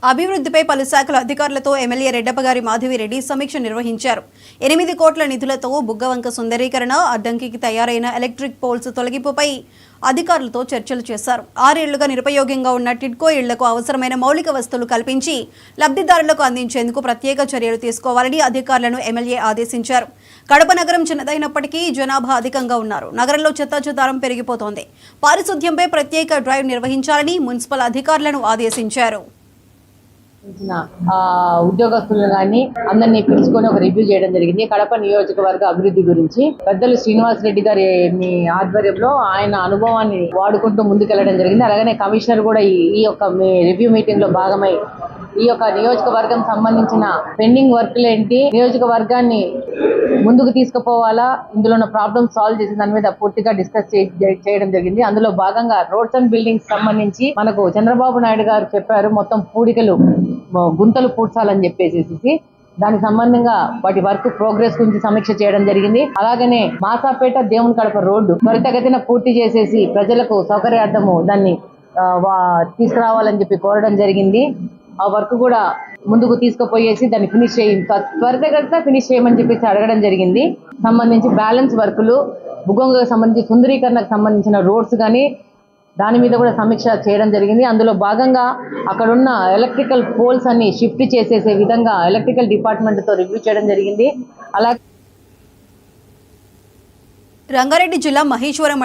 అభివృద్ధిపై పలు శాఖల అధికారులతో ఎమ్మెల్యే రెడ్డప్పగారి మాధవిరెడ్డి సమీక్ష నిర్వహించారు. 8 కోట్ల నిధులతో బుగ్గవంక సుందరీకరణ, అడ్డంకికి తయారైన ఎలక్ట్రిక్ పోల్స్ తొలగింపుపై అధికారులతో చర్చలు చేశారు. 6 ఏళ్లుగా నిరుపయోగంగా ఉన్న టిడ్కో ఇళ్లకు అవసరమైన మౌలిక వసతులు కల్పించి లబ్ధిదారులకు అందించేందుకు ప్రత్యేక చర్యలు తీసుకోవాలని అధికారులను ఎమ్మెల్యే ఆదేశించారు. కడప నగరం చిన్నదైనప్పటికీ జనాభా అధికంగా ఉన్నారు. నగరంలో చెత్తాచెదారం పెరిగిపోతోంది. పారిశుద్ధ్యంపై ప్రత్యేక డ్రైవ్ నిర్వహించాలని మున్సిపల్ అధికారులను ఆదేశించారు. ఉద్యోగస్తులు కానీ అందరినీ పిలుచుకొని ఒక రివ్యూ చేయడం జరిగింది. కడప నియోజకవర్గ అభివృద్ధి గురించి పెద్దలు శ్రీనివాస్ రెడ్డి గారి ఆధ్వర్యంలో ఆయన అనుభవాన్ని వాడుకుంటూ ముందుకెళ్లడం జరిగింది. అలాగనే కమిషనర్ కూడా ఈ యొక్క రివ్యూ మీటింగ్ లో భాగమై ఈ యొక్క నియోజకవర్గం సంబంధించిన పెండింగ్ వర్క్లు ఏంటి, నియోజకవర్గాన్ని ముందుకు తీసుకుపోవాలా, ఇందులో ఉన్న ప్రాబ్లమ్స్ సాల్వ్ చేసి దాని మీద పూర్తిగా డిస్కస్ చేయడం జరిగింది. అందులో భాగంగా రోడ్స్ అండ్ బిల్డింగ్స్ సంబంధించి మనకు చంద్రబాబు నాయుడు గారు చెప్పారు, మొత్తం పూడికలు గుంతలు పూడ్చాలని చెప్పేసి దానికి సంబంధంగా వాటి వర్క్ ప్రోగ్రెస్ గురించి సమీక్ష చేయడం జరిగింది. అలాగనే మాసాపేట దేవుని కడప రోడ్డు త్వరితగతిన పూర్తి చేసేసి ప్రజలకు సౌకర్యార్థము దాన్ని తీసుకురావాలని చెప్పి కోరడం జరిగింది. ఆ వర్క్ కూడా ముందుకు తీసుకుపోయేసి దాన్ని త్వరితగతిన ఫినిష్ చేయమని చెప్పేసి అడగడం జరిగింది. సంబంధించి బ్యాలెన్స్ వర్కులు, బుగ్గంగకు సంబంధించి సుందరీకరణకు సంబంధించిన రోడ్స్ కానీ దాని మీద కూడా సమీక్ష చేయడం జరిగింది. అందులో భాగంగా అక్కడున్న ఎలక్ట్రికల్ పోల్స్ అన్ని షిఫ్ట్ చేసేసే విధంగా ఎలక్ట్రికల్ డిపార్ట్మెంట్ తో రివ్యూ చేయడం జరిగింది. అలాగే రంగారెడ్డి జిల్లా మహేశ్వరం